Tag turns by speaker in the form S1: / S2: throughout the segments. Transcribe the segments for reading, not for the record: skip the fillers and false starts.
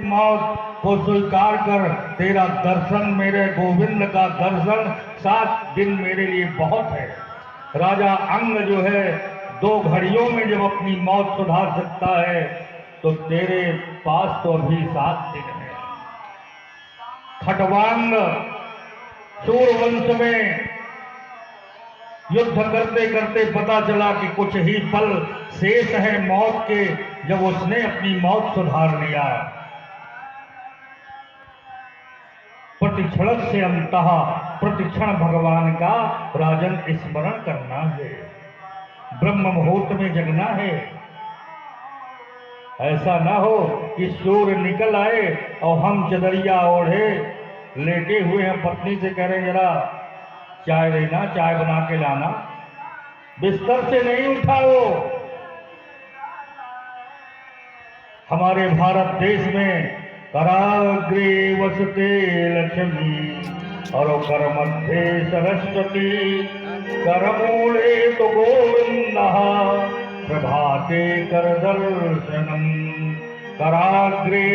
S1: मौत को स्वीकार कर, तेरा दर्शन मेरे गोविंद का दर्शन 7 दिन मेरे लिए बहुत है। राजा अंग जो है 2 घड़ियों में जब अपनी मौत सुधार सकता है, तो तेरे पास तो अभी 7 दिन है। खटवांग सूर्यवंश में युद्ध करते करते पता चला कि कुछ ही पल शेष है मौत के, जब उसने अपनी मौत सुधार लिया। प्रतिक्षण से अंतः प्रतिक्षण भगवान का राजन स्मरण करना है, ब्रह्म मुहूर्त में जगना है। ऐसा ना हो कि सूर्य निकल आए और हम चदरिया ओढ़े लेटे हुए हैं, पत्नी से कह रहे जरा चाय देना, चाय बना के लाना, बिस्तर से नहीं उठा वो। हमारे भारत देश में कराग्रे वसते लक्ष्मी और कर मध्य सरस्वती, करमूले तो गोविंद प्रभाते कर दर्शनम, कराग्रे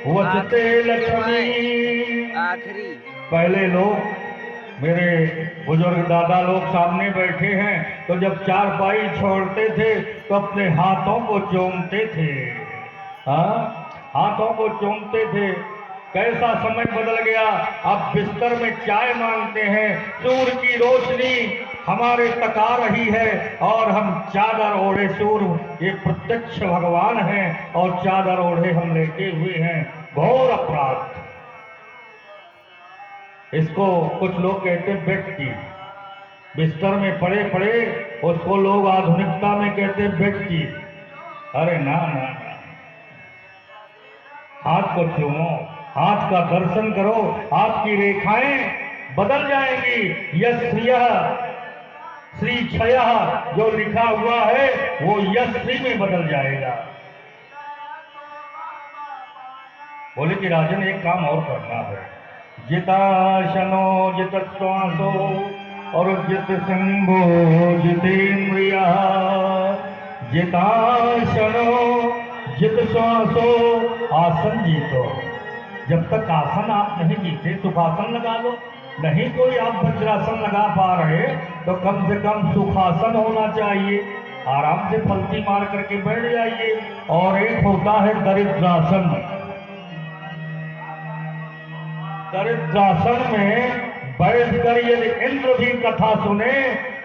S1: वसते लक्ष्मी।
S2: आखिरी
S1: पहले लोग, मेरे बुजुर्ग दादा लोग सामने बैठे हैं, तो जब चारपाई छोड़ते थे तो अपने हाथों को चूमते थे। हाँ, हाथों को चूमते थे। कैसा समय बदल गया, अब बिस्तर में चाय मांगते हैं। सूर्य की रोशनी हमारे तका रही है और हम चादर ओढ़े, सूर्य ये प्रत्यक्ष भगवान है और चादर ओढ़े हम लेटे हुए हैं। घोर अपराध। इसको कुछ लोग कहते हैं व्यक्ति, बिस्तर में पड़े पड़े उसको लोग आधुनिकता में कहते हैं व्यक्ति। अरे ना ना ना, हाथ को चूमो, हाथ का दर्शन करो, आपकी रेखाएं बदल जाएंगी। यश श्री क्षय जो लिखा हुआ है वो यश श्री में बदल जाएगा। बोले कि राजन एक काम और करना है, जिताशनो जित श्वासो और जित शंभो जितेन्द्रिया, जिताशनो जित श्वासो आसन जीतो। जब तक आसन आप नहीं जीते सुखासन लगा लो। नहीं कोई आप वज्रासन लगा पा रहे तो कम से कम सुखासन होना चाहिए। आराम से पलटी मार करके बैठ जाइए। और एक होता है दरिद्रासन। दरिद्रासन में बैठकर यदि इंद्र भी कथा सुने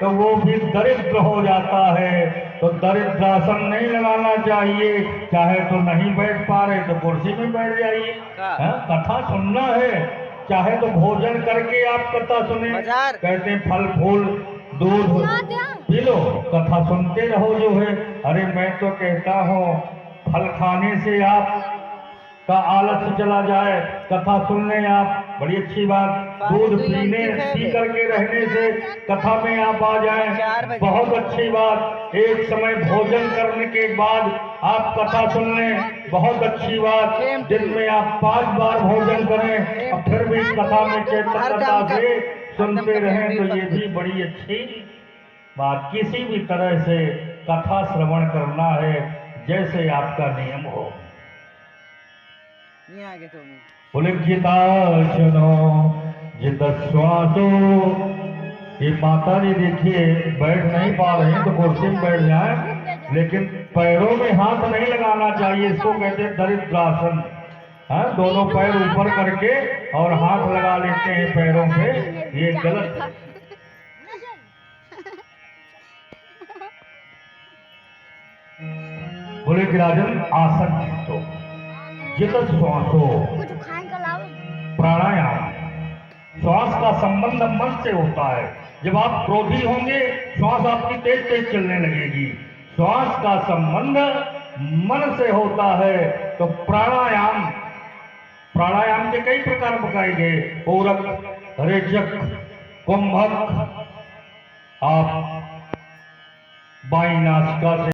S1: तो वो भी दरिद्र हो जाता है। तो दरिद्रासन नहीं लगाना चाहिए। चाहे तो नहीं बैठ पा रहे तो कुर्सी में बैठ जाइए। कथा सुनना है, चाहे तो भोजन करके आप कथा सुने। कहते हैं फल फूल दूध पी लो, कथा सुनते रहो जो है। अरे मैं तो कहता हूँ फल खाने से आप का आलस्य चला जाए, कथा सुनने आप, बड़ी अच्छी बात। दूध पी करके रहने से कथा में आप आ जाएं, बहुत अच्छी बात। एक समय भोजन करने के बाद आप कथा सुन लें, बहुत अच्छी बात। दिन में आप 5 बार भोजन करें और फिर भी कथा में चैतन्यता से सुनते रहें, तो ये भी बड़ी अच्छी बात। किसी भी तरह से कथा श्रवण करना है, जैसे आपका नियम हो। बोले जिताशनो जित श्वासो। ये माता जी देखिए बैठ नहीं पा रहे हैं तो कुर्सी में बैठ जाए, लेकिन पैरों में हाथ नहीं लगाना चाहिए। इसको कहते हैं दरिद्रासन। हाँ, दोनों पैर ऊपर करके और हाथ लगा लेते हैं पैरों पे, ये गलत है। बोले कि राजन आसन जीतो, जित श्वासो। प्राणायाम, श्वास का संबंध मन से होता है। जब आप क्रोधी होंगे श्वास आपकी तेज तेज चलने लगेगी। श्वास का संबंध मन से होता है। तो प्राणायाम, प्राणायाम के कई प्रकार बताए गए। पूरक, रेचक, कुंभक। आप बाई नासिका से